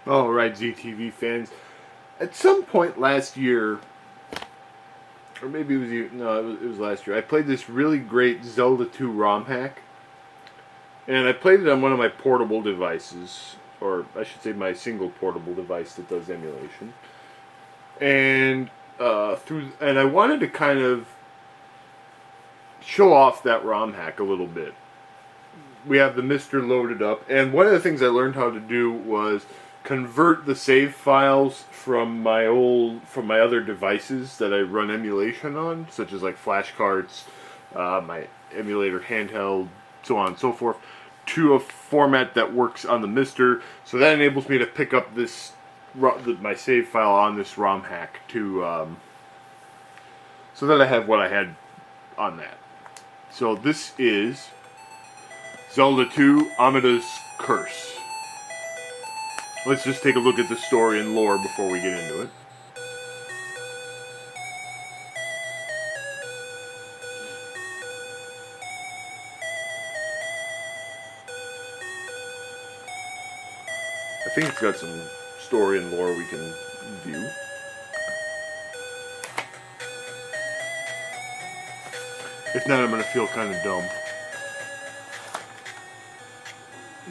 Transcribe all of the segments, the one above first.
All right, ZTV fans. At some point last year, or maybe it was last year, I played this really great Zelda II Rom hack. And I played it on one of my portable devices, or I should say my single portable device that does emulation. And and I wanted to kind of show off that ROM hack a little bit. We have the Mister loaded up, and one of the things I learned how to do was convert the save files from my other devices that I run emulation on, such as like flashcards, my emulator handheld, so on and so forth, to a format that works on the Mister. So that enables me to pick up my save file on this ROM hack to so that I have what I had on that. So this is Zelda II Amidas Curse. Let's just take a look at the story and lore before we get into it. I think it's got some story and lore we can view. If not, I'm going to feel kind of dumb.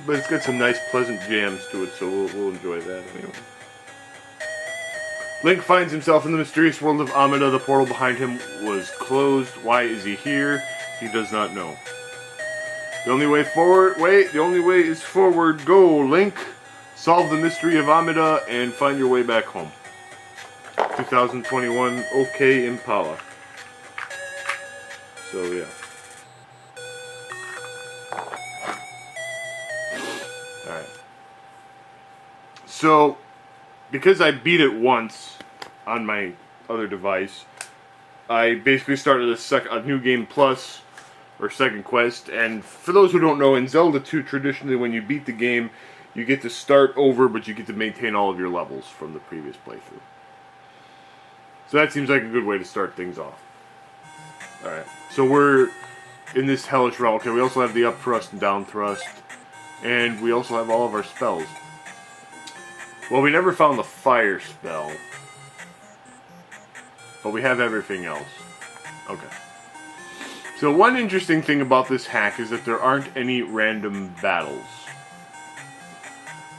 But it's got some nice, pleasant jams to it, so we'll enjoy that anyway. Link finds himself in the mysterious world of Amida. The portal behind him was closed. Why is he here? He does not know. The only way forward... Wait, the only way is forward. Go, Link! Solve the mystery of Amida and find your way back home. 2021, OK Impala. So, yeah. Alright. So, because I beat it once on my other device, I basically started a new game plus, or second quest, and for those who don't know, in Zelda 2, traditionally when you beat the game, you get to start over, but you get to maintain all of your levels from the previous playthrough. So that seems like a good way to start things off. Alright, so we're in this hellish realm. Okay, we also have the up thrust and down thrust, and we also have all of our spells. Well, we never found the fire spell, but we have everything else. Okay. So one interesting thing about this hack is that there aren't any random battles.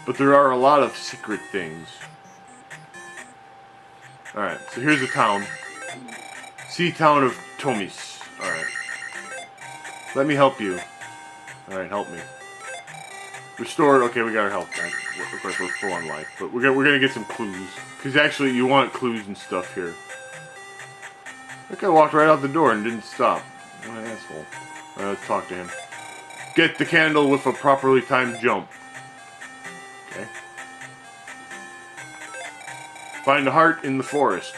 But there are a lot of secret things. Alright, so here's the town. Sea town of Tomis. Alright. Let me help you. Alright, help me. Restored. Okay, we got our health back. Of course, we're full on life. But we're gonna get some clues. Because actually, you want clues and stuff here. That guy walked right out the door and didn't stop. What an asshole. Alright, let's talk to him. Get the candle with a properly timed jump. Okay. Find a heart in the forest.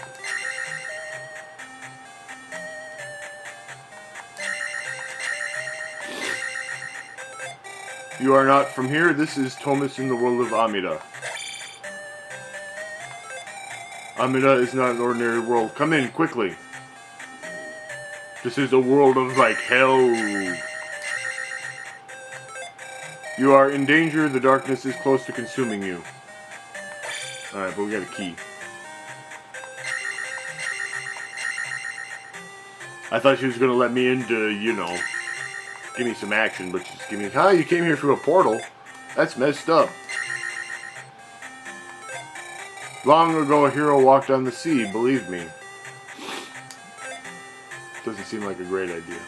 You are not from here. This is Thomas in the world of Amida. Amida is not an ordinary world. Come in, quickly. This is a world of, like, hell. You are in danger. The darkness is close to consuming you. Alright, but we got a key. I thought she was going to let me into, you know, give me some action, but she's giving me, huh, you came here through a portal? That's messed up. Long ago, a hero walked on the sea, believe me. Doesn't seem like a great idea.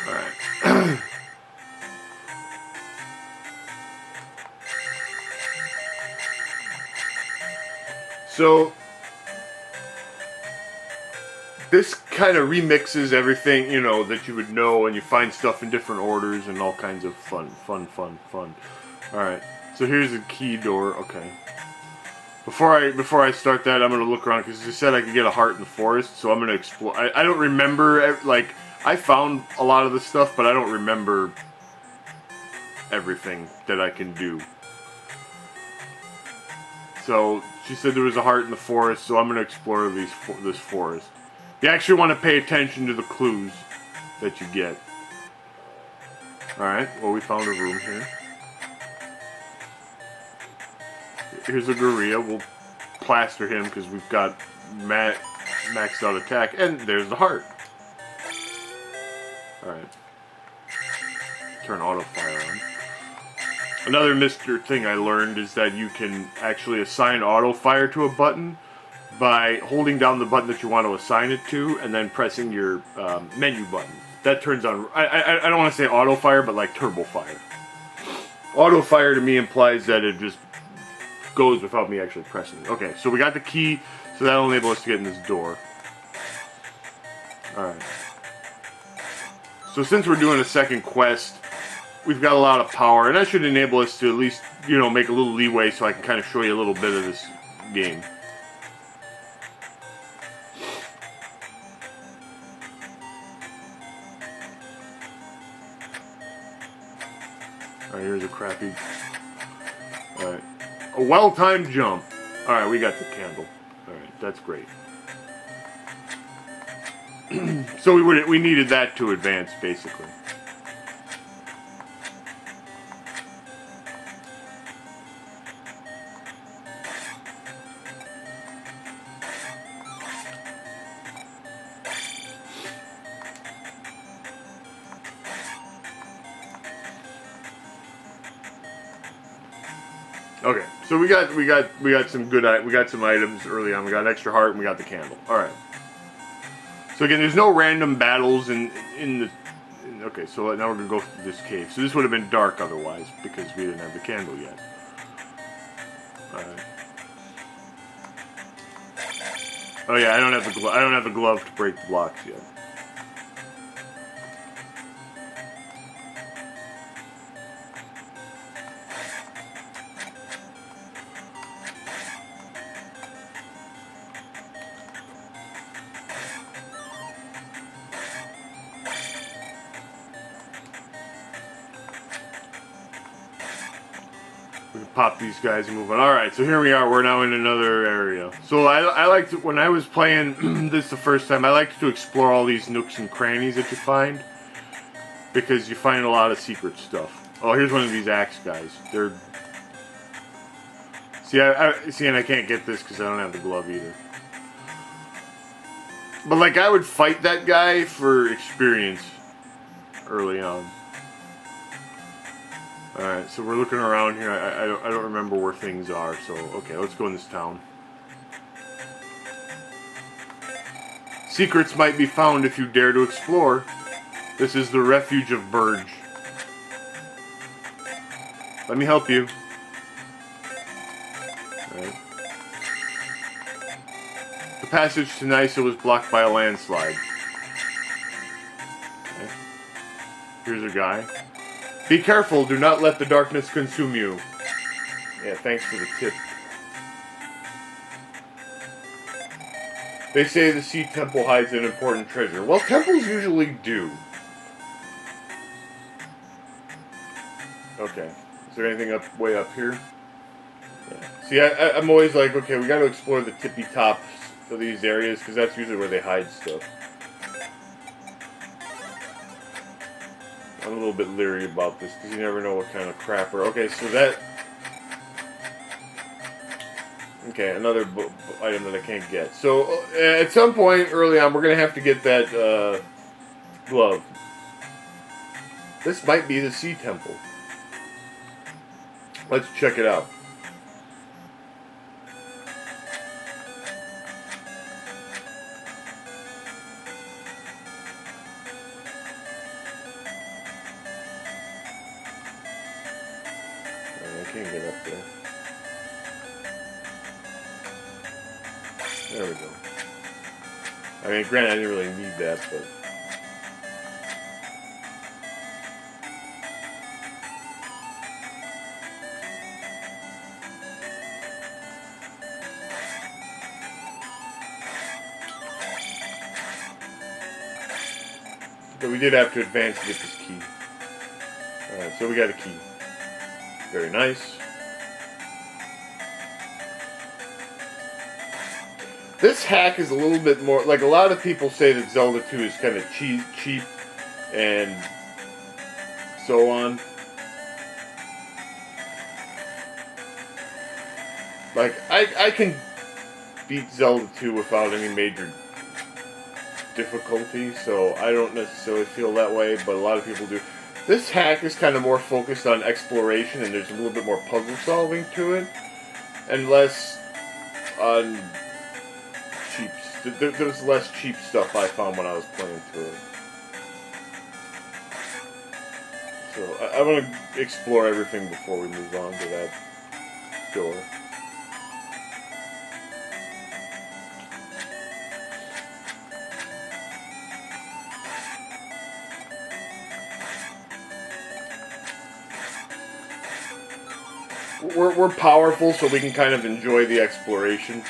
Alright. So, this kind of remixes everything, you know, that you would know, and you find stuff in different orders and all kinds of fun. Alright, so here's a key door. Okay. Before I start that, I'm going to look around, because they said I could get a heart in the forest, so I'm going to explore. I don't remember, like, I found a lot of the stuff, but I don't remember everything that I can do. So, she said there was a heart in the forest, so I'm going to explore this forest. You actually want to pay attention to the clues that you get. Alright, well we found a room here. Here's a gorilla. We'll plaster him because we've got maxed out attack. And there's the heart. Alright. Turn auto fire on. Another Mr. thing I learned is that you can actually assign auto fire to a button by holding down the button that you want to assign it to and then pressing your menu button. That turns on, I don't want to say auto fire, but like turbo fire. Auto fire to me implies that it just goes without me actually pressing it. Okay, so we got the key, so that'll enable us to get in this door. Alright. So since we're doing a second quest, we've got a lot of power, and that should enable us to at least, you know, make a little leeway so I can kind of show you a little bit of this game. Alright, here's a crappy... Alright. A well-timed jump. Alright, we got the candle. Alright, that's great. So we needed that to advance, basically. Okay, so we got some good, we got some items early on. We got an extra heart and we got the candle. All right. So again, there's no random battles okay, so now we're gonna go through this cave. So this would have been dark otherwise because we didn't have the candle yet. All right. Oh yeah, I don't have the glove to break the blocks yet. We can pop these guys and move on. Alright, so here we are. We're now in another area. So I like to, when I was playing this the first time, I liked to explore all these nooks and crannies that you find. Because you find a lot of secret stuff. Oh, here's one of these axe guys. They're... See, and I can't get this because I don't have the glove either. But, like, I would fight that guy for experience early on. Alright, so we're looking around here. I don't remember where things are, so okay, let's go in this town. Secrets might be found if you dare to explore. This is the refuge of Burge. Let me help you. Alright. The passage to Nysa was blocked by a landslide. Okay. Here's a guy. Be careful, do not let the darkness consume you. Yeah, thanks for the tip. They say the Sea Temple hides an important treasure. Well, temples usually do. Okay. Is there anything way up here? Yeah. See, I'm always like, okay, we gotta explore the tippy tops of these areas, because that's usually where they hide stuff. I'm a little bit leery about this, because you never know what kind of crap are... Okay, so that... Okay, another item that I can't get. So, at some point early on, we're going to have to get that, glove. This might be the Sea Temple. Let's check it out. I can't get up there. There we go. I mean, granted, I didn't really need that, but... But we did have to advance to get this key. Alright, so we got a key. Very nice. This hack is a little bit more... Like, a lot of people say that Zelda 2 is kind of cheap and so on. Like, I can beat Zelda 2 without any major difficulty, so I don't necessarily feel that way, but a lot of people do. This hack is kind of more focused on exploration, and there's a little bit more puzzle solving to it, and less on cheap. There's less cheap stuff I found when I was playing through it. So I want to explore everything before we move on to that door. We're powerful, so we can kind of enjoy the exploration.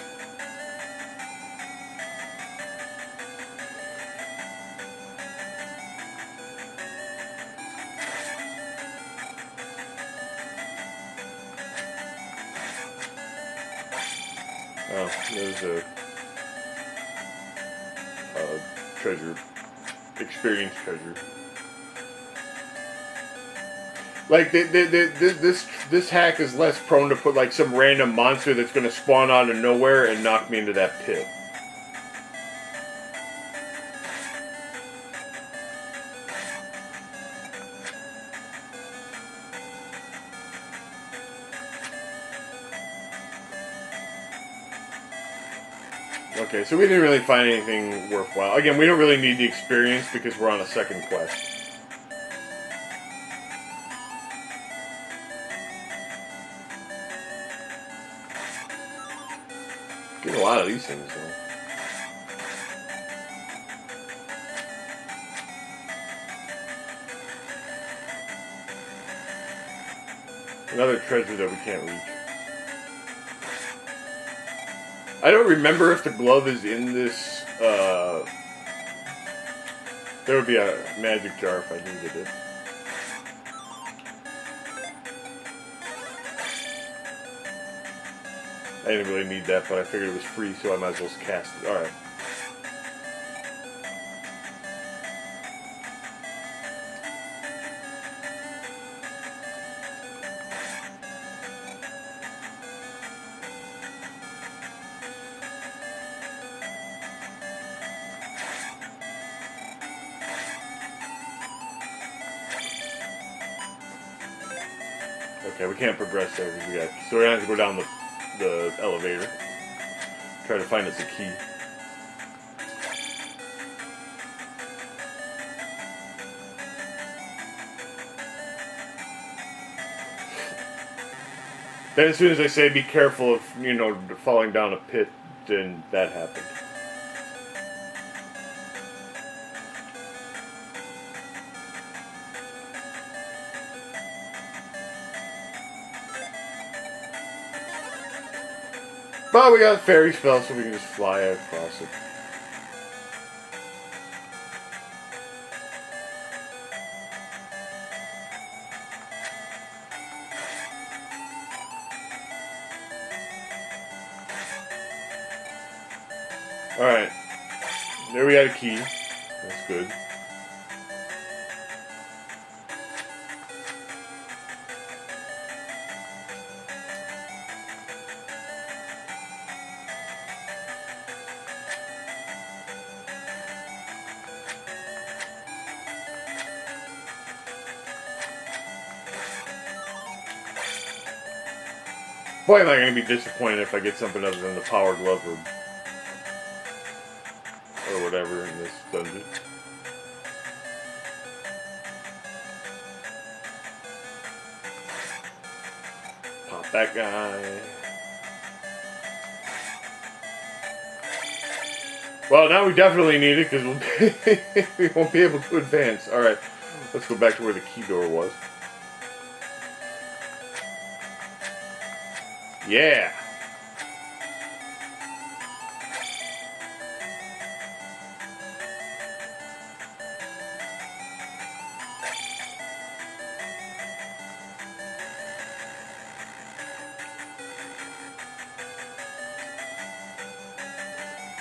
Oh, there's a treasure, experience treasure. Like this hack is less prone to put like some random monster that's going to spawn out of nowhere and knock me into that pit. Okay, so we didn't really find anything worthwhile. Again, we don't really need the experience because we're on a second quest. Get a lot of these things, though. Another treasure that we can't reach. I don't remember if the glove is in this, there would be a magic jar if I needed it. I didn't really need that, but I figured it was free, so I might as well cast it. Alright. Okay, we can't progress there because we got. So we're gonna have to go down the elevator. Try to find us a key. Then as soon as I say be careful of, you know, falling down a pit, then that happened. But we got a fairy spell, so we can just fly across it. Alright. There we got a key. That's good. Boy, am I going to be disappointed if I get something other than the power glove or whatever in this dungeon. Pop that guy. Well, now we definitely need it because we won't be able to advance. Alright, let's go back to where the key door was. Yeah!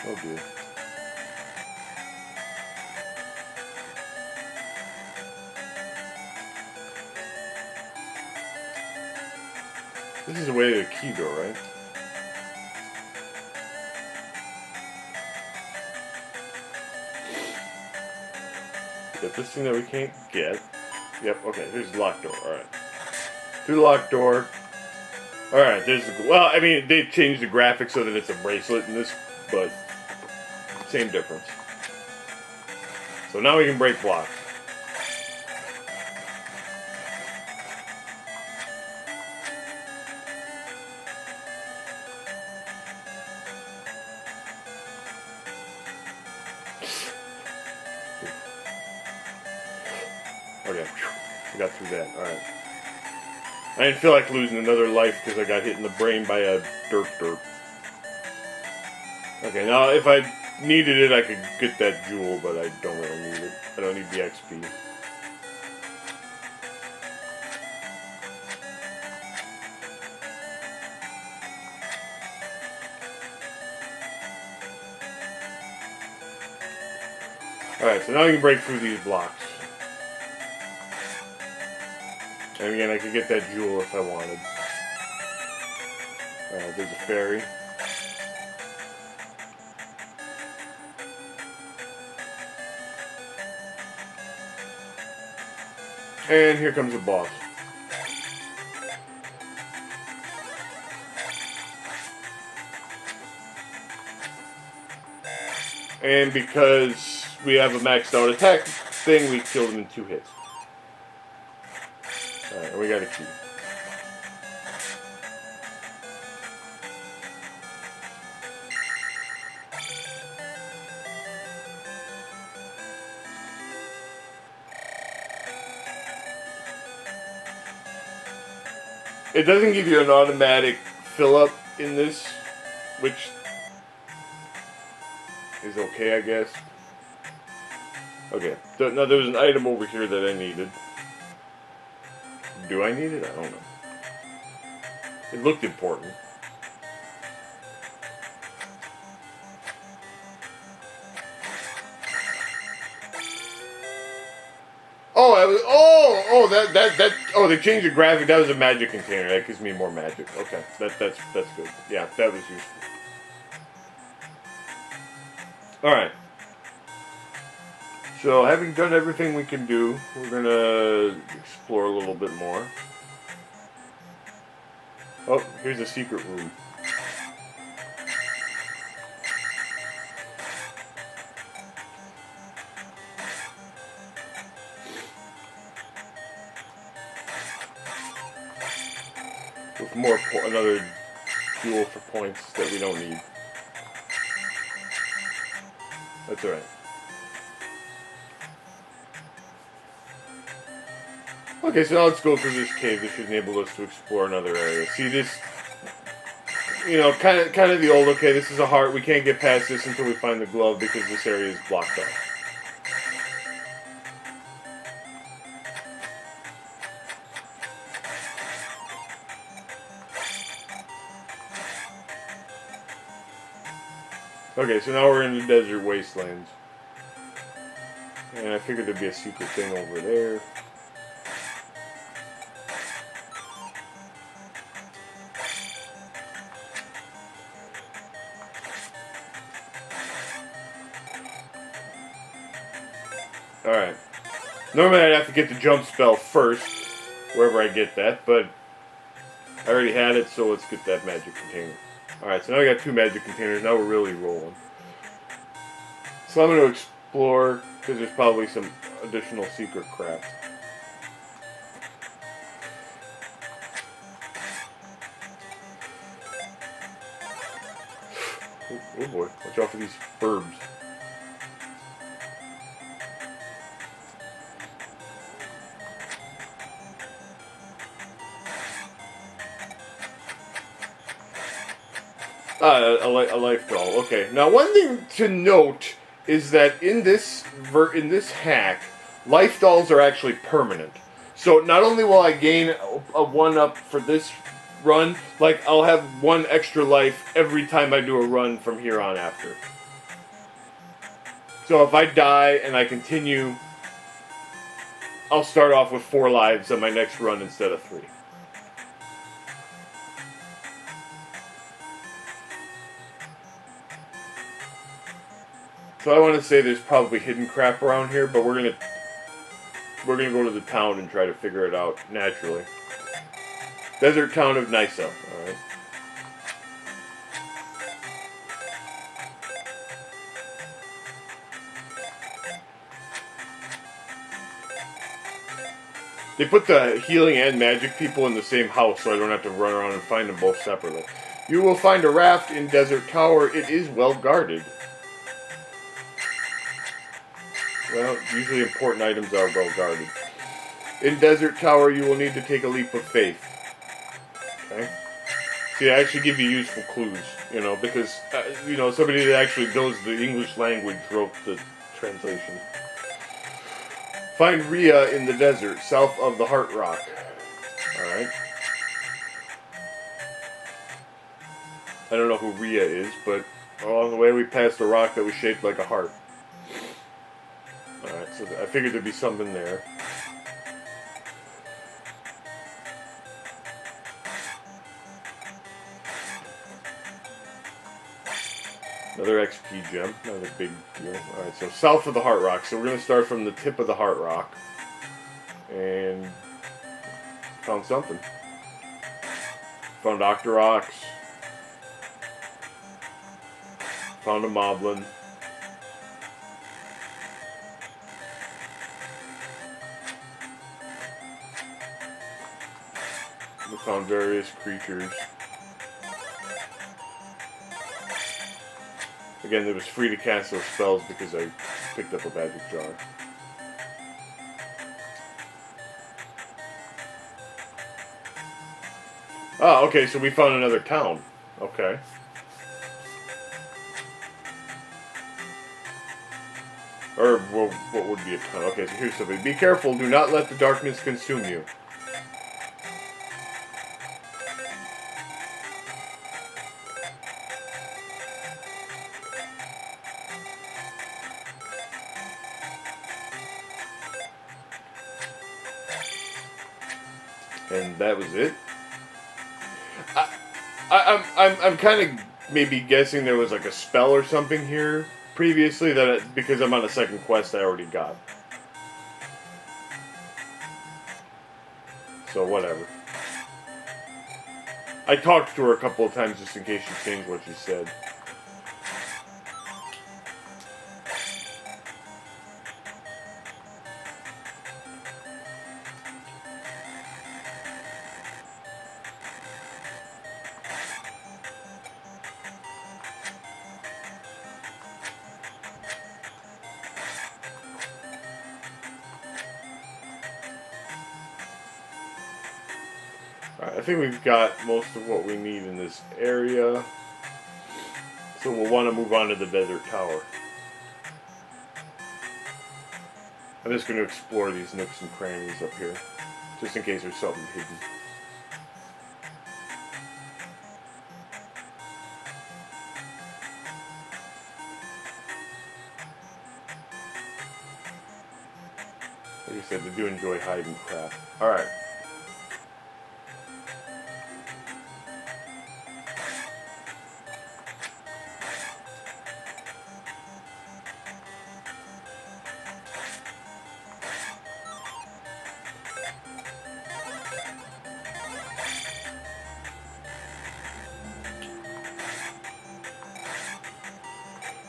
Oh dear. This is a way to the key door, right? Got this thing that we can't get. Yep, okay, here's the locked door, alright. Through the locked door. Alright, there's the... Well, I mean, they changed the graphics so that it's a bracelet in this, but... Same difference. So now we can break blocks. Okay, we got through that. Alright. I didn't feel like losing another life because I got hit in the brain by a derp. Okay, now if I needed it, I could get that jewel, but I don't really need it. I don't need the XP. Alright, so now we can break through these blocks. And again, I could get that jewel if I wanted. Alright, there's a fairy. And here comes the boss. And because we have a maxed out attack thing, we killed him in 2 hits. Alright, we got a key. It doesn't give you an automatic fill-up in this, which is okay, I guess. Okay, now there's an item over here that I needed. Do I need it? I don't know. It looked important. Oh, they changed the graphic. That was a magic container. That gives me more magic. Okay, that's good. Yeah, that was useful. All right. So, having done everything we can do, we're gonna explore a little bit more. Oh, here's a secret room. With another jewel for points that we don't need. That's alright. Okay, so now let's go through this cave. This should enable us to explore another area. See this, you know, kind of the old, okay, this is a heart. We can't get past this until we find the glove because this area is blocked off. Okay, so now we're in the desert wastelands. And I figured there'd be a secret thing over there. Alright. Normally I'd have to get the jump spell first, wherever I get that, but I already had it, so let's get that magic container. Alright, so now we got 2 magic containers, now we're really rolling. So I'm going to explore, because there's probably some additional secret crap. Oh boy, watch out for these burbs. A life doll. Okay. Now, one thing to note is that in this hack, life dolls are actually permanent. So not only will I gain a 1-up for this run, like I'll have 1 extra life every time I do a run from here on after. So if I die and I continue, I'll start off with 4 lives on my next run instead of 3. So I want to say there's probably hidden crap around here, but we're gonna go to the town and try to figure it out naturally. Desert town of Nysa. All right. They put the healing and magic people in the same house, so I don't have to run around and find them both separately. You will find a raft in Desert Tower. It is well guarded. Well, usually important items are well guarded. In Desert Tower, you will need to take a leap of faith. Okay? See, I actually give you useful clues, because, somebody that actually knows the English language wrote the translation. Find Rhea in the desert, south of the Heart Rock. Alright. I don't know who Rhea is, but along the way we passed a rock that was shaped like a heart. Alright, so I figured there'd be something there. Another XP gem, not a big deal. Alright, so south of the Heart Rock. So we're going to start from the tip of the Heart Rock. And found something. Found Octoroks. Found a Moblin. We found various creatures. Again, it was free to cast those spells because I picked up a magic jar. Oh, okay, so we found another town. Okay. Or, well, what would be a town? Okay, so here's something. Be careful, do not let the darkness consume you. And that was it. I'm kind of maybe guessing there was like a spell or something here previously that because I'm on a second quest I already got. So whatever. I talked to her a couple of times just in case she changed what she said. Alright, I think we've got most of what we need in this area. So we'll want to move on to the Desert Tower. I'm just going to explore these nooks and crannies up here, just in case there's something hidden. Like I said, they do enjoy hiding crap. Alright.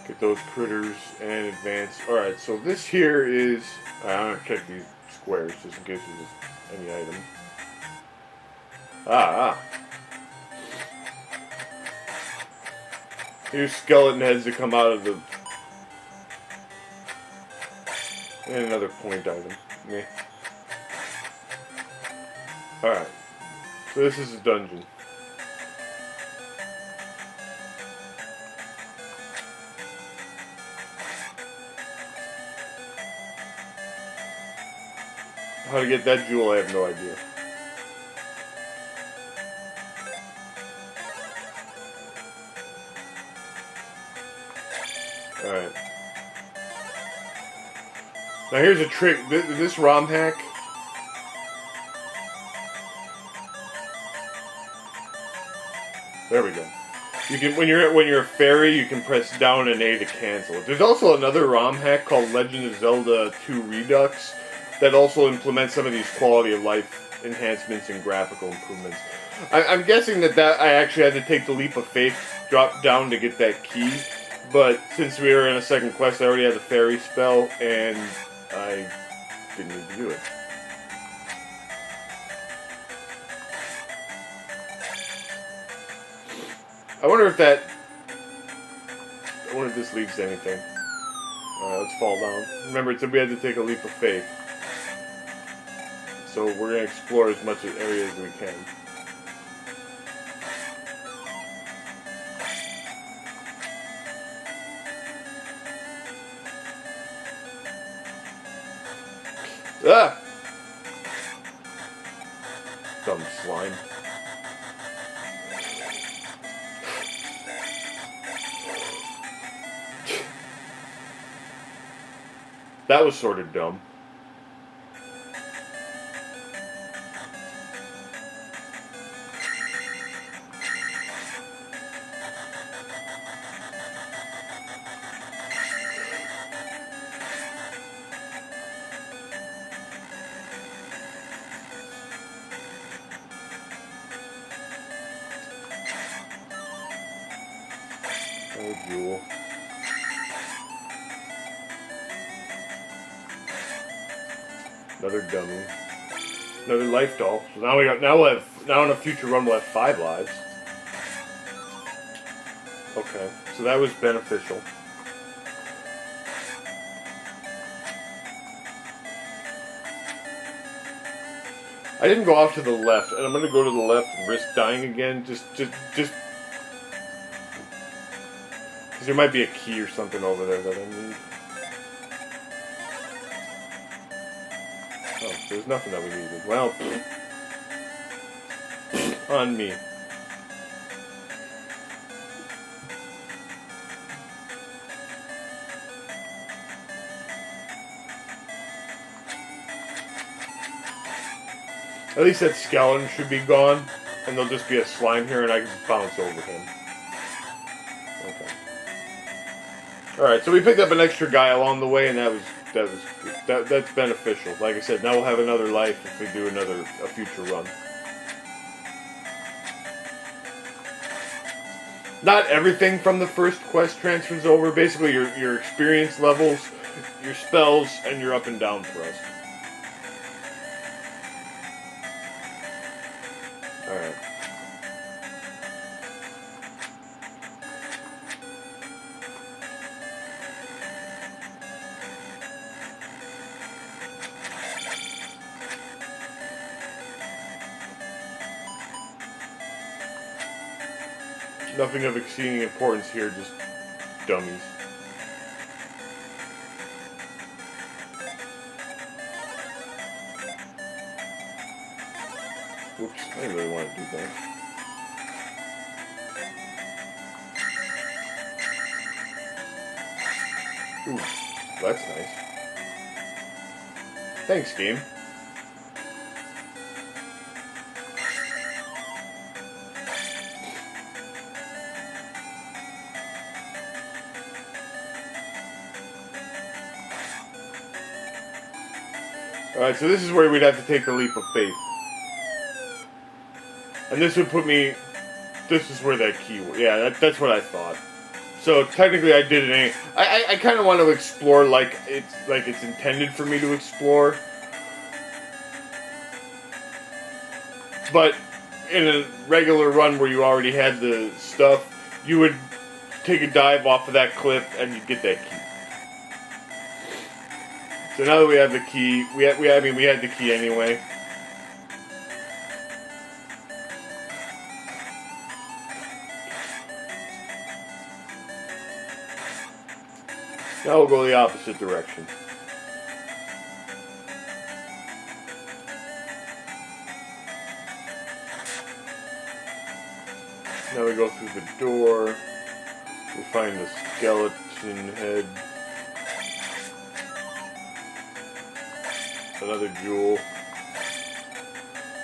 Get those critters and advance. Alright, so this here is... I'm going to check these squares just in case there's any item. Here's skeleton heads that come out of the... And another point item. Meh. Alright. So this is a dungeon. How to get that jewel, I have no idea. Alright. Now here's a trick. This ROM hack. There we go. You can when you're a fairy, you can press down and A to cancel it. There's also another ROM hack called Legend of Zelda II Redux that also implements some of these quality of life enhancements and graphical improvements. I'm guessing that I actually had to take the leap of faith, drop down to get that key, but since we were in a second quest, I already had the fairy spell, and I didn't need to do it. I wonder if this leads to anything. Alright, let's fall down. Remember, it said we had to take a leap of faith. So we're going to explore as much area as we can. Ah! Dumb slime. That was sort of dumb. Oh, Jewel. Another dummy. Another life doll. So now now in a future run we'll have 5 lives. Okay, so that was beneficial. I didn't go off to the left, and I'm gonna go to the left and risk dying again. Just because there might be a key or something over there that I need. Oh, there's nothing that we needed. Well, on me. At least that skeleton should be gone, and there'll just be a slime here, and I can just bounce over him. Okay. Alright, so we picked up an extra guy along the way, and that's beneficial. Like I said, now we'll have another life if we do a future run. Not everything from the first quest transfers over. Basically, your experience levels, your spells, and your up and down thrust. Alright. Nothing of exceeding importance here, just dummies. Whoops, I didn't really want to do that. Ooh, that's nice. Thanks, game. Alright, so this is where we'd have to take the leap of faith. And this would put me... This is where that key was. Yeah, that's what I thought. So technically I did it anyway. I kind of want to explore like it's intended for me to explore. But in a regular run where you already had the stuff, you would take a dive off of that cliff and you'd get that key. So now that we have the key, we had the key anyway. Now we'll go the opposite direction. Now we go through the door. We find the skeleton head. Another jewel,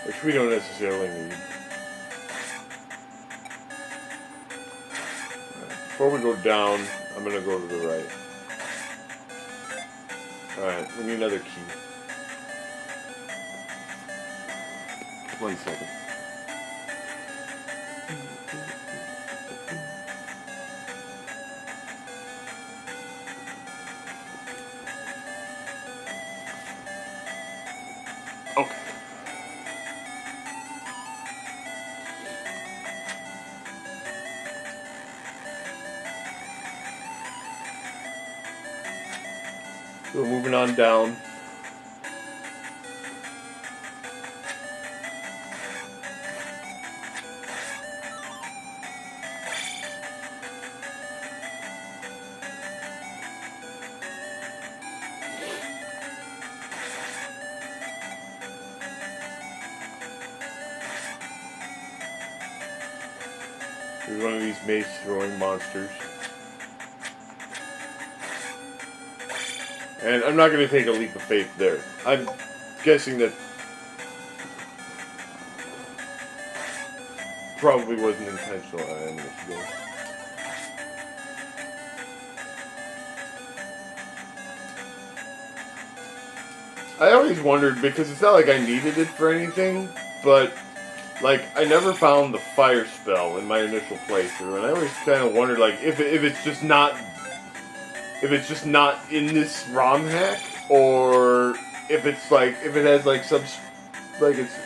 which we don't necessarily need. before we go down, I'm going to go to the right. Alright, we need another key. 1 second. Okay. So moving on down. There's one of these mace throwing monsters. And I'm not going to take a leap of faith there. I'm guessing that probably wasn't intentional. I am going to go. I always wondered, because it's not like I needed it for anything, but like I never found the fire spell in my initial playthrough, and I always kind of wondered like if it's just not in this ROM hack, or if it's like if it has like some like it's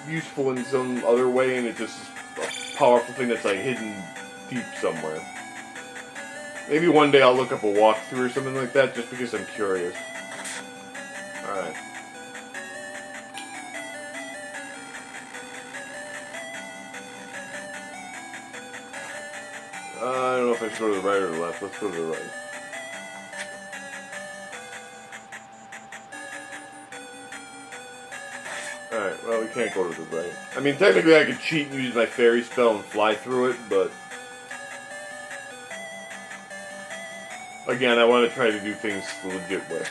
useful in some other way, and it's just a powerful thing that's like hidden deep somewhere. Maybe one day I'll look up a walkthrough or something like that, just because I'm curious. Alright. I don't know if I should go to the right or the left. Let's go to the right. Alright, well, we can't go to the right. I mean, technically I could cheat and use my fairy spell and fly through it, but again, I want to try to do things the legit way.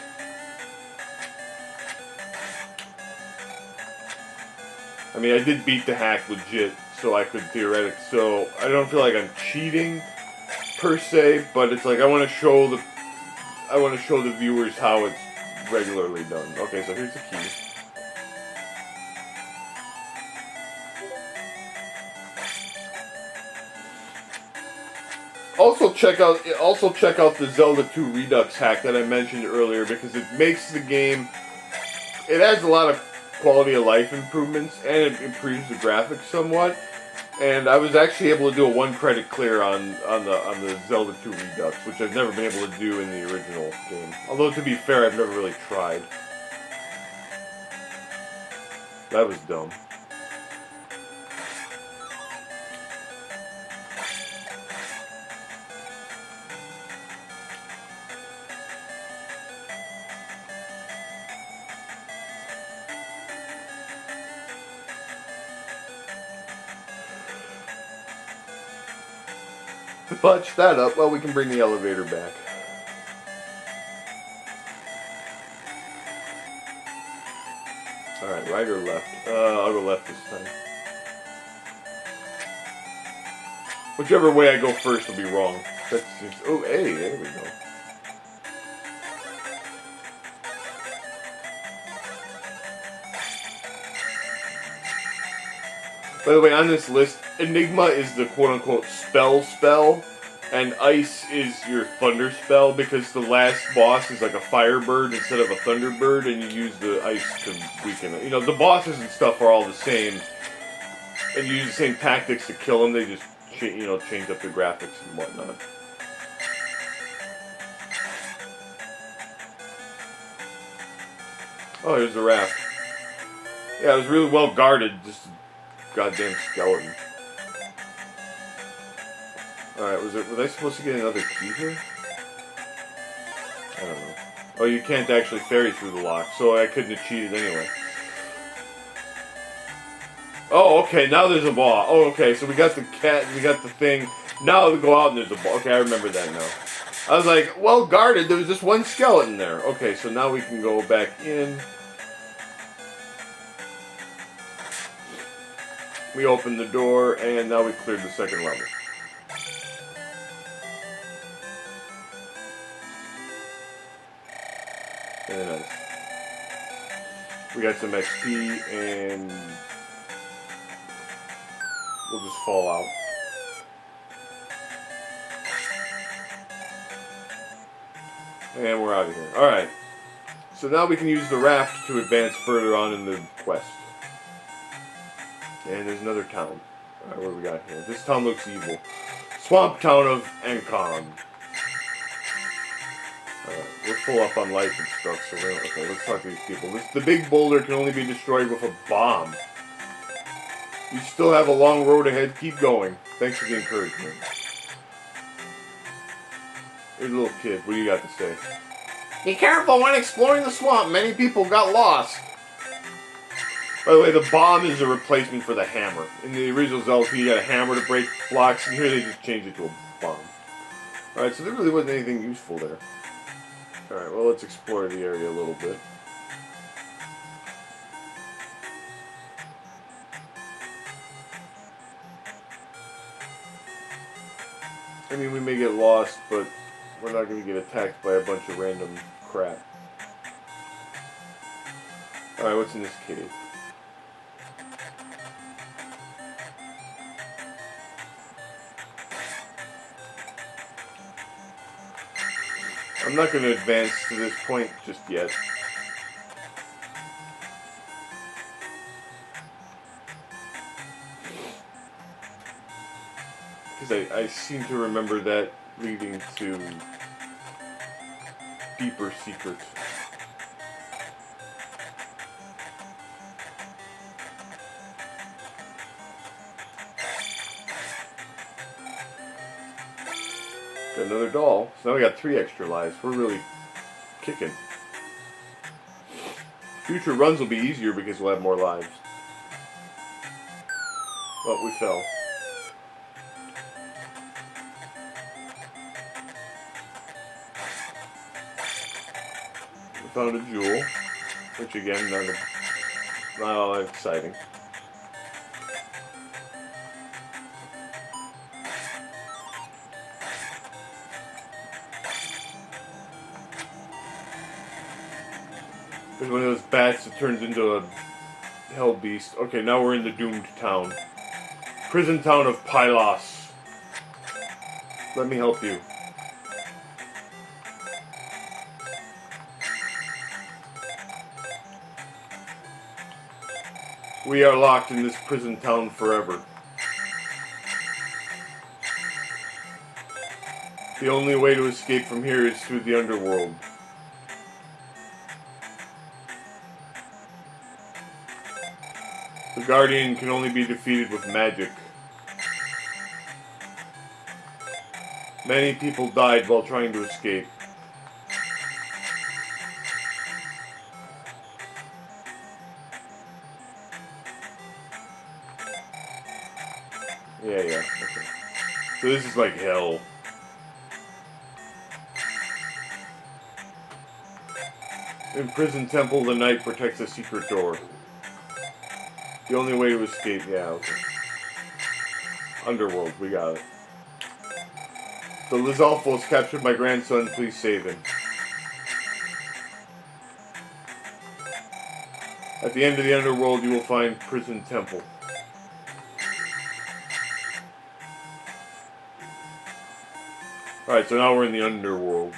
I mean, I did beat the hack legit, so I could theoretically. So I don't feel like I'm cheating per se, but it's like I want to show the viewers how it's regularly done. Okay, so here's the key. Also check out the Zelda II Redux hack that I mentioned earlier, because it makes the game. It adds a lot of quality of life improvements, and it improves the graphics somewhat. And I was actually able to do a 1 credit clear on the Zelda II Redux, which I've never been able to do in the original game. Although to be fair, I've never really tried. That was dumb. To botch that up, well, we can bring the elevator back. Alright, right or left? I'll go left this time. Whichever way I go first will be wrong. That's just, oh, hey, there we go. By the way, on this list, Enigma is the quote-unquote spell, and Ice is your thunder spell, because the last boss is like a firebird instead of a thunderbird, and you use the ice to weaken it. You know, the bosses and stuff are all the same, and you use the same tactics to kill them, they just, change up the graphics and whatnot. Oh, here's the raft. Yeah, it was really well guarded, just goddamn skeleton. Alright, was I supposed to get another key here? I don't know. Oh, you can't actually ferry through the lock, so I couldn't have cheated anyway. Oh, okay, now there's a ball. Oh, okay, so we got the cat, we got the thing. Now we go out and there's a ball. Okay, I remember that now. I was like, well guarded, there was just one skeleton there. Okay, so now we can go back in. We opened the door, and now we cleared the second level. Very nice. We got some XP, and we'll just fall out. And we're out of here. Alright. So now we can use the raft to advance further on in the quest. And there's another town. Alright, what do we got here? This town looks evil. Swamp town of Ancon. We're full up on life and stuff, so okay, let's talk to these people. The big boulder can only be destroyed with a bomb. You still have a long road ahead. Keep going. Thanks for the encouragement. Here's a little kid. What do you got to say? Be careful when exploring the swamp. Many people got lost. By the way, the bomb is a replacement for the hammer. In the original Zelda, you got a hammer to break blocks, and here they just changed it to a bomb. Alright, so there really wasn't anything useful there. Alright, well, let's explore the area a little bit. I mean, we may get lost, but we're not going to get attacked by a bunch of random crap. Alright, what's in this cave? I'm not going to advance to this point just yet. Because I seem to remember that leading to deeper secrets. Got another doll. So now we got 3 extra lives. We're really kicking. Future runs will be easier because we'll have more lives. Oh, we fell. We found a jewel, which again, not all that exciting. There's one of those bats that turns into a hell beast. Okay, now we're in the doomed town. Prison town of Pylos. Let me help you. We are locked in this prison town forever. The only way to escape from here is through the underworld. The Guardian can only be defeated with magic. Many people died while trying to escape. Yeah, okay. So this is like hell. In Prison Temple, the knight protects a secret door. The only way to escape, yeah, okay. Underworld, we got it. The Lizalfos captured my grandson, please save him. At the end of the underworld, you will find Prison Temple. Alright, so now we're in the underworld.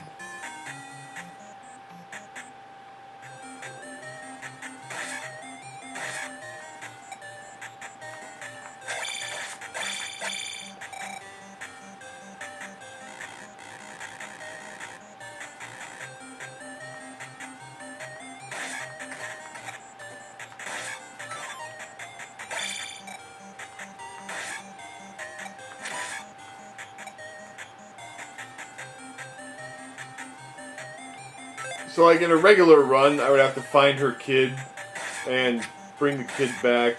So like in a regular run, I would have to find her kid and bring the kid back.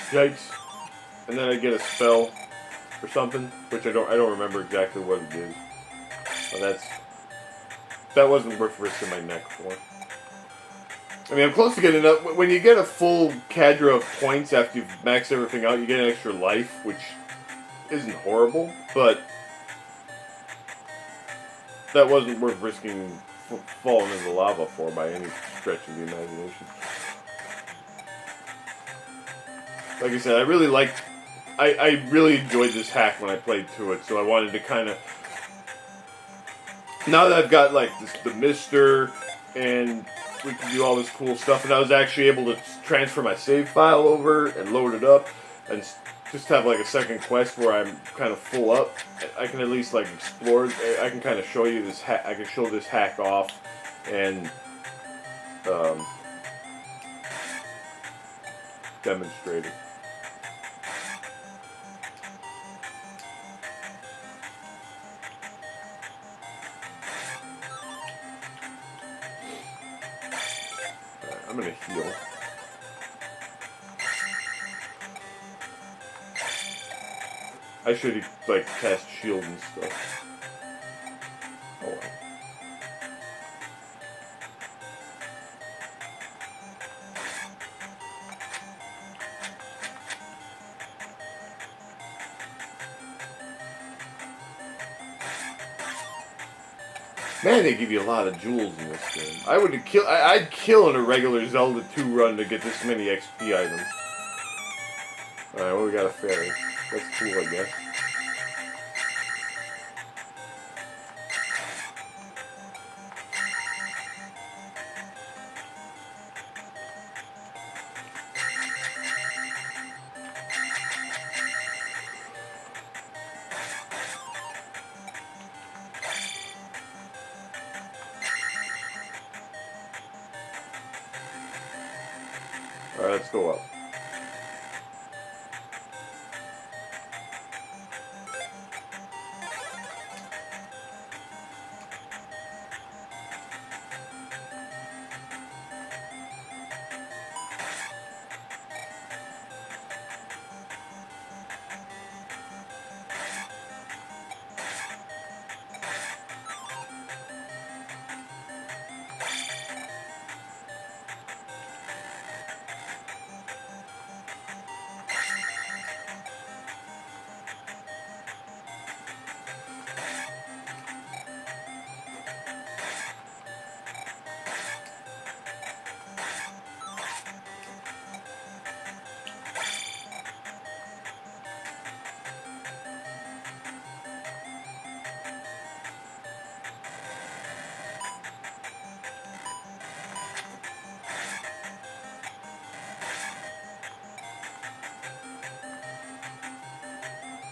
Yikes. And then I get a spell or something, which I don't remember exactly what it is. But that wasn't worth risking my neck for. I mean, I'm close to getting up. When you get a full cadre of points after you've maxed everything out, you get an extra life, which isn't horrible, but that wasn't worth risking fallen into lava for by any stretch of the imagination. Like I said, I really liked... I really enjoyed this hack when I played through it, so I wanted to kind of... Now that I've got, like, the Mister, and we can do all this cool stuff, and I was actually able to transfer my save file over and load it up, and just have, like, a second quest where I'm kind of full up. I can at least, like, explore. I can kind of show you this hack. I can show this hack off, and demonstrate it. I'm gonna heal. I should like cast shield and stuff. Oh well. Man, they give you a lot of jewels in this game. I'd kill in a regular Zelda 2 run to get this many XP items. Alright, well, we got a fairy. That's cool, I guess. Alright, let's go up.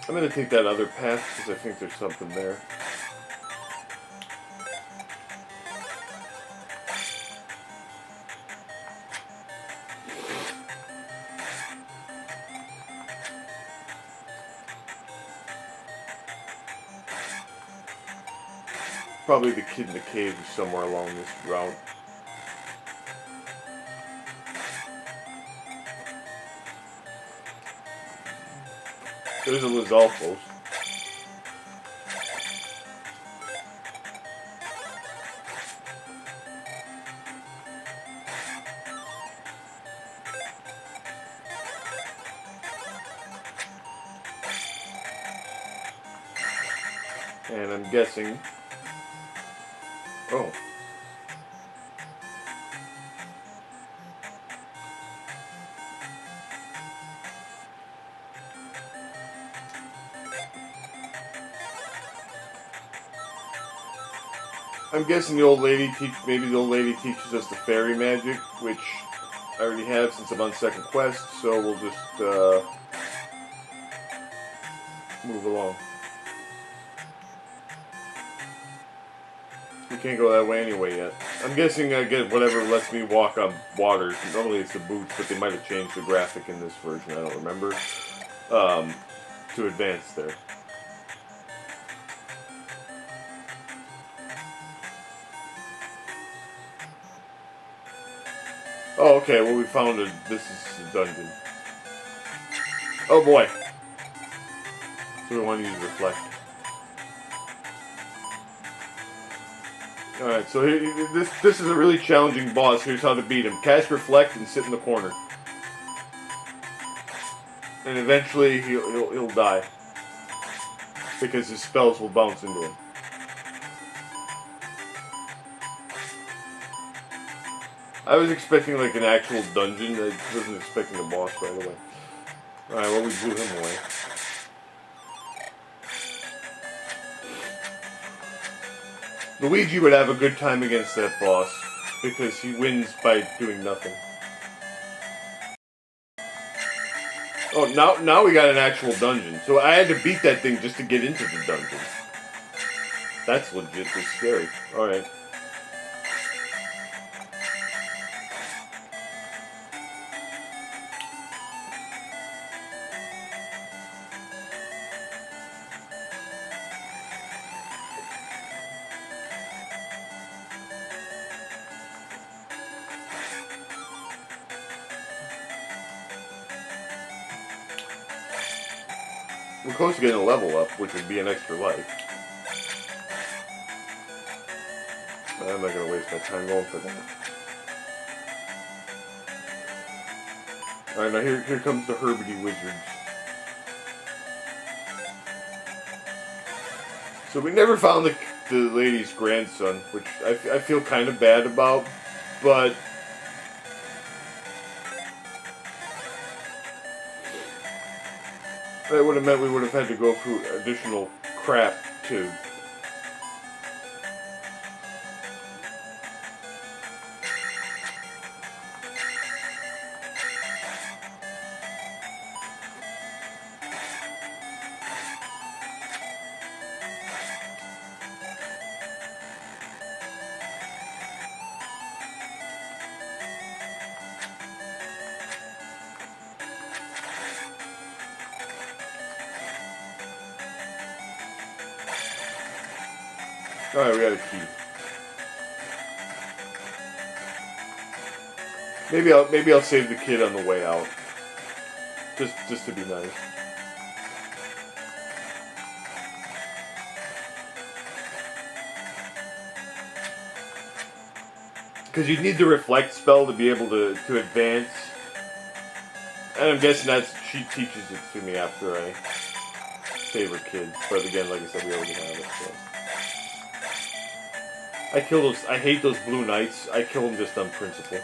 I'm gonna take that other path because I think there's something there. Probably the kid in the cave is somewhere along this route. There's a Lizalfos. And I'm guessing... Oh. I'm guessing the old lady maybe the old lady teaches us the fairy magic, which I already have since I'm on second quest, so we'll just move along. We can't go that way anyway yet. I'm guessing I get whatever lets me walk on water. Normally it's the boots, but they might have changed the graphic in this version, I don't remember, to advance there. Oh, okay, well we found this is a dungeon. Oh boy. So we want to use reflect. Alright, so this is a really challenging boss. Here's how to beat him. Cast reflect and sit in the corner. And eventually he'll die. Because his spells will bounce into him. I was expecting like an actual dungeon. I wasn't expecting a boss right away. Alright, well, we blew him away. Luigi would have a good time against that boss because he wins by doing nothing. Oh, now we got an actual dungeon. So I had to beat that thing just to get into the dungeon. That's legit. It's scary. Alright. We're close to getting a level up, which would be an extra life. I'm not going to waste my time going for that. Alright, now here comes the Herbity Wizards. So we never found the lady's grandson, which I feel kind of bad about, but... that would have meant we would have had to go through additional crap to... Alright, we got a key. Maybe I'll save the kid on the way out. Just to be nice. Because you need the reflect spell to be able to advance. And I'm guessing she teaches it to me after I save her kid. But again, like I said, we already have it, so. I hate those blue knights. I kill them just on principle.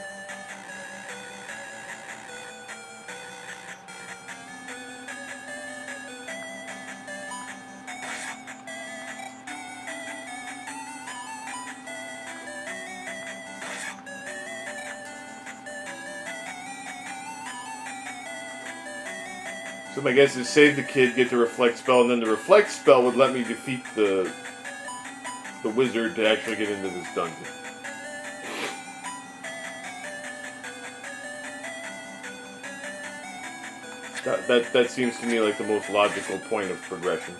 So my guess is save the kid, get the reflect spell, and then the reflect spell would let me defeat the wizard to actually get into this dungeon. That seems to me like the most logical point of progression.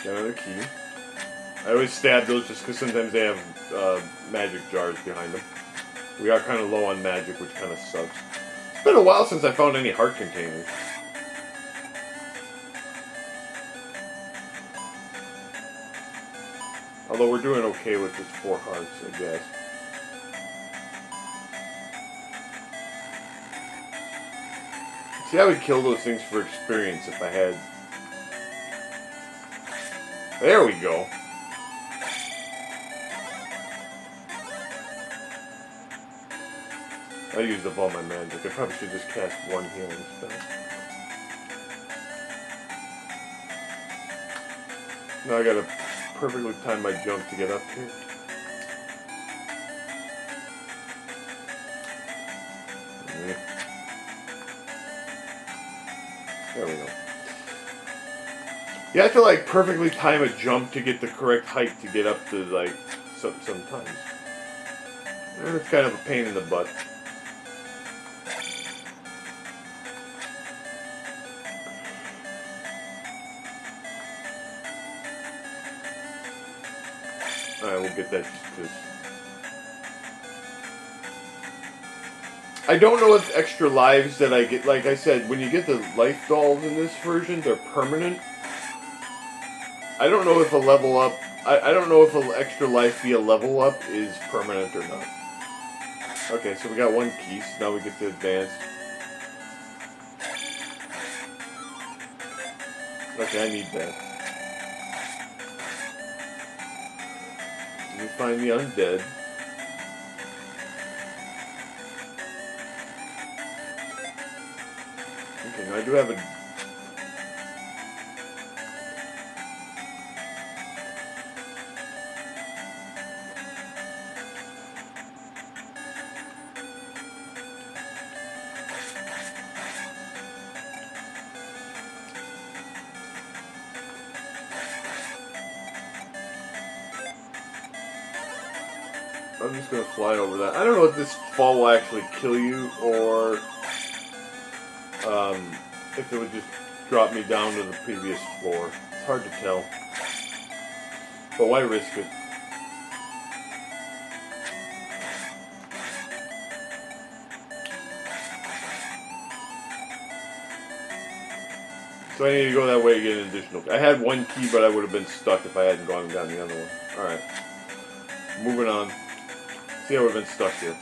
Got another key. I always stab those just because sometimes they have magic jars behind them. We are kind of low on magic, which kind of sucks. It's been a while since I found any heart containers. Although we're doing okay with just 4 hearts, I guess. See, I would kill those things for experience if I had... There we go. I used up all my magic. I probably should just cast one healing spell. Now I gotta perfectly time my jump to get up here. There we go. You have to like perfectly time a jump to get the correct height to get up to like sometimes. It's kind of a pain in the butt. Alright, we'll get that just... I don't know if extra lives that I get... Like I said, when you get the life dolls in this version, they're permanent. I don't know if a level up... I don't know if an extra life via level up is permanent or not. Okay, so we got one key, so now we get to advance. Okay, I need that. Let me find the undead. Okay, now I do have a... I'm just gonna fly over that. I don't know if this fall will actually kill you, or if it would just drop me down to the previous floor. It's hard to tell. But why risk it? So I need to go that way to get an additional. I had one key, but I would have been stuck if I hadn't gone and gotten the other one. Alright. Moving on. See, I would have been stuck here.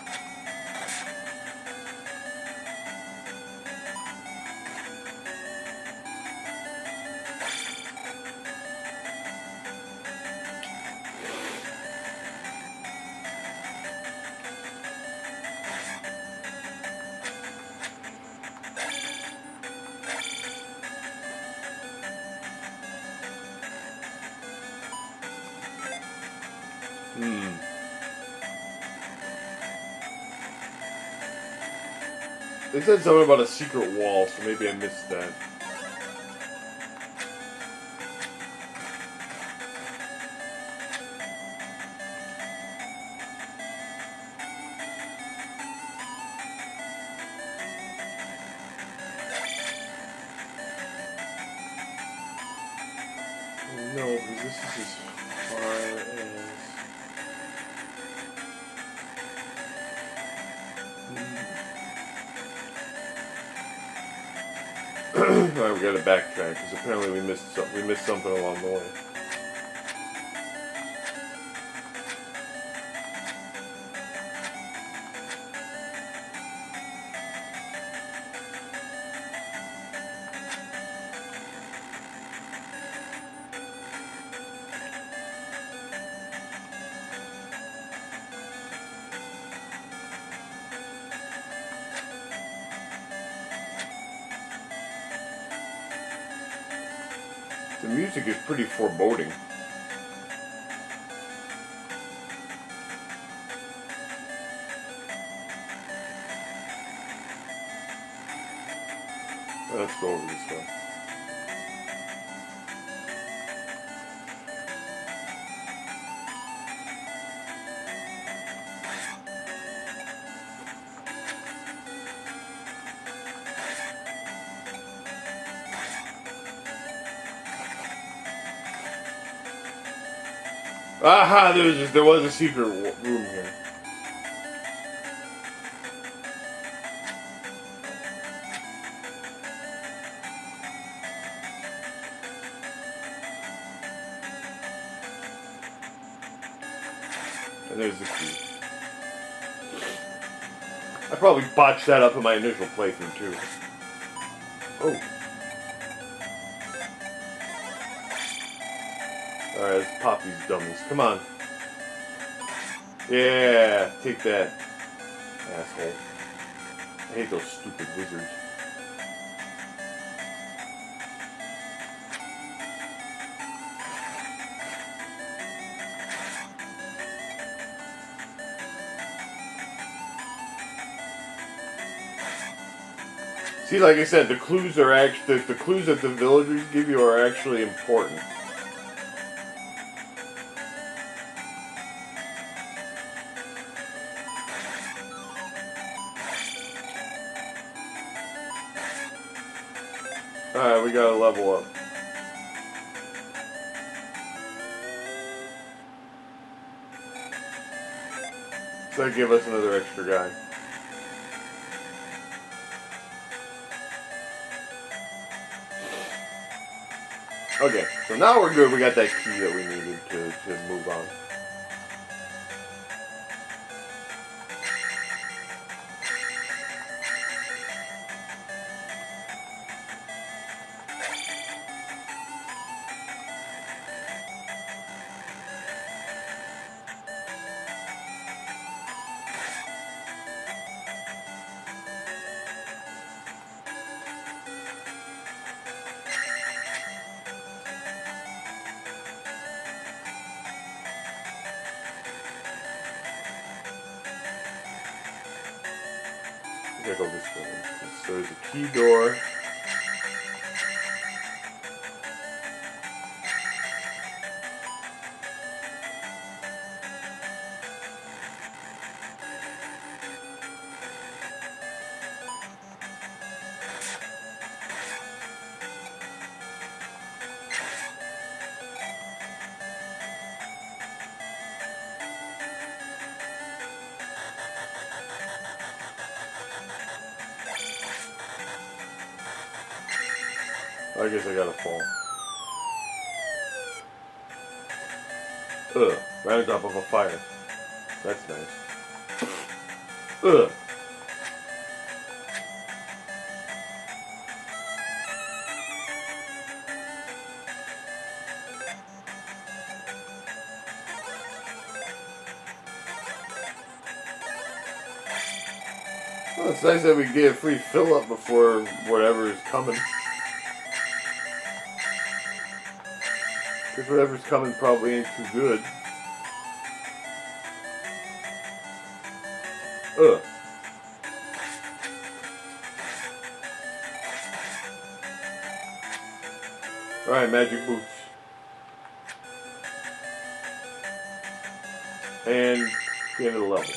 They said something about a secret wall, so maybe I missed that. No, because this is as far as... Alright, we gotta backtrack, because apparently we missed something along the way. The music is pretty foreboding. Let's go over this way. Aha! There was a secret room here. And there's the key. I probably botched that up in my initial playthrough too. Oh. Alright, let's pop these dummies. Come on. Yeah, take that. Asshole. I hate those stupid wizards. See, like I said, the clues are actually the clues that the villagers give you are actually important. Alright, we gotta level up. So that give us another extra guy. Okay, so now we're good. We got that key that we needed to move on. gotta go this way. So there's a key door. I guess I gotta fall. Ugh, right on top of a fire. That's nice. Ugh. Well, it's nice that we get a free fill up before whatever is coming. Because whatever's coming probably ain't too good. Ugh. Alright, magic boots. And the end of the level.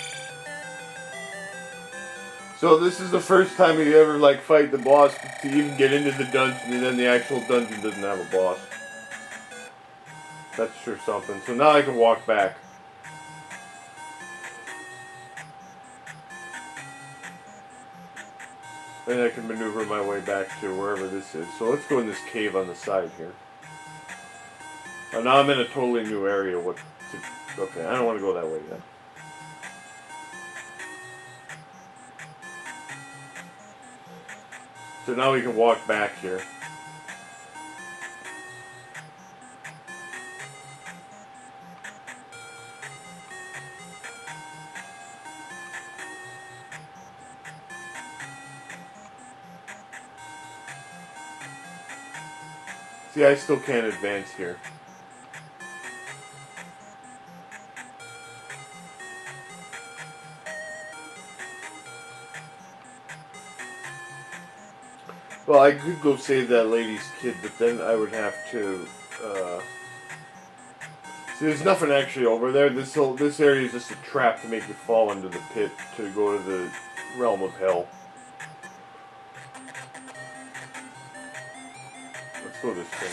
So this is the first time you ever like fight the boss to even get into the dungeon, and then the actual dungeon doesn't have a boss. That's sure something. So now I can walk back. And I can maneuver my way back to wherever this is. So let's go in this cave on the side here. Oh, now I'm in a totally new area. Okay, I don't want to go that way yet. So now we can walk back here. See, I still can't advance here. Well, I could go save that lady's kid, but then I would have to, see, there's nothing actually over there. This area is just a trap to make you fall into the pit to go to the realm of hell. Let's go this way.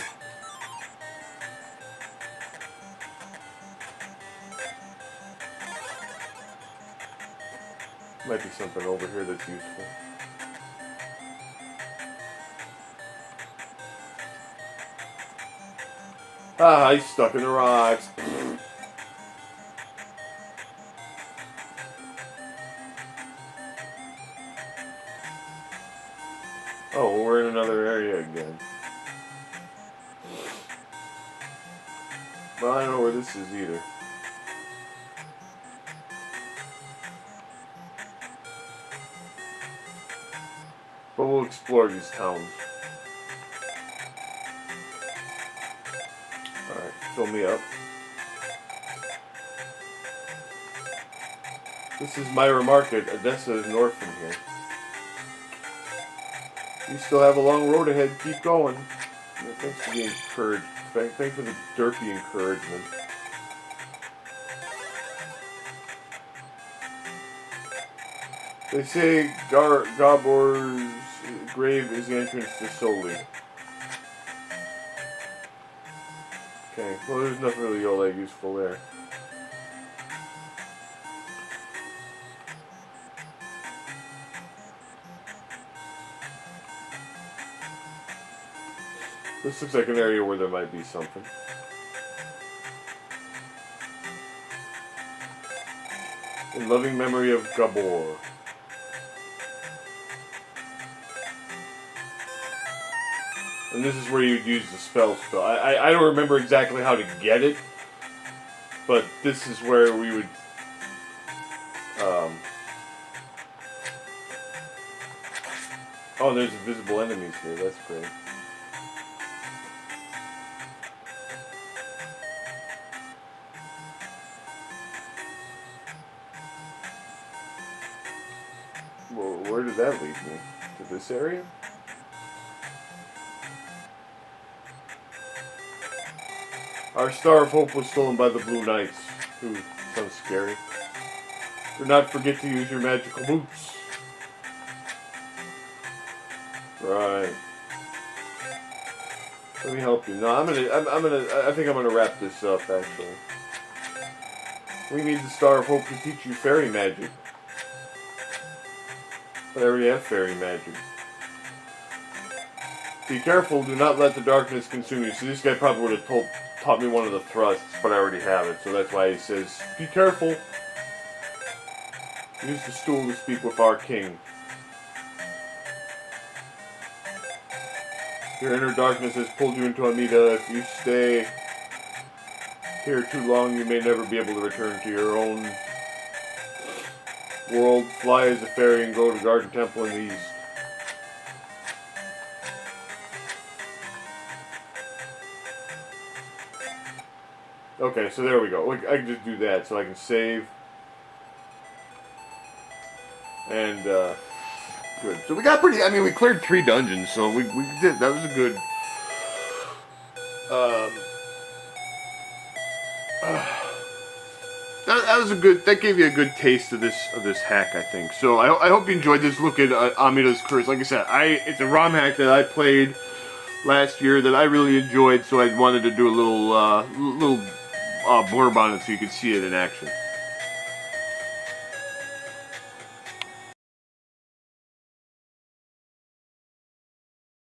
Might be something over here that's useful. Ah, he's stuck in the rocks. Oh, we're in another area again. Well, I don't know where this is either. But we'll explore these towns. Alright, fill me up. This is Myra Market. Odessa is north from here. You still have a long road ahead. Keep going. Thanks for the encouragement. Thanks for the derpy encouragement. They say Gabor's grave is the entrance to Soli. Okay, well there's nothing really all that useful there. This looks like an area where there might be something. In loving memory of Gabor. And this is where you'd use the spell. I don't remember exactly how to get it, but this is where we would oh, there's invisible enemies here. That's great. Well, where did that that lead me? To this area? Our Star of Hope was stolen by the Blue Knights. Ooh, sounds scary. Do not forget to use your magical boots. Right. Let me help you. No, I think I'm gonna wrap this up, actually. We need the Star of Hope to teach you fairy magic. But I already have fairy magic. Be careful, do not let the darkness consume you. So this guy probably would have taught me one of the thrusts, but I already have it. So that's why he says, be careful. Use the stool to speak with our king. Your inner darkness has pulled you into Amida. If you stay here too long, you may never be able to return to your own world. Fly as a fairy and go to Garden Temple in the east. Okay, so there we go. I can just do that, so I can save. And, good. So we got pretty, I mean, we cleared 3 dungeons, so we did, that was a good, that was a good, that gave you a good taste of this hack, I think. So I hope you enjoyed this look at Amida's Curse. Like I said, it's a ROM hack that I played last year that I really enjoyed, so I wanted to do a little blurb on it so you could see it in action.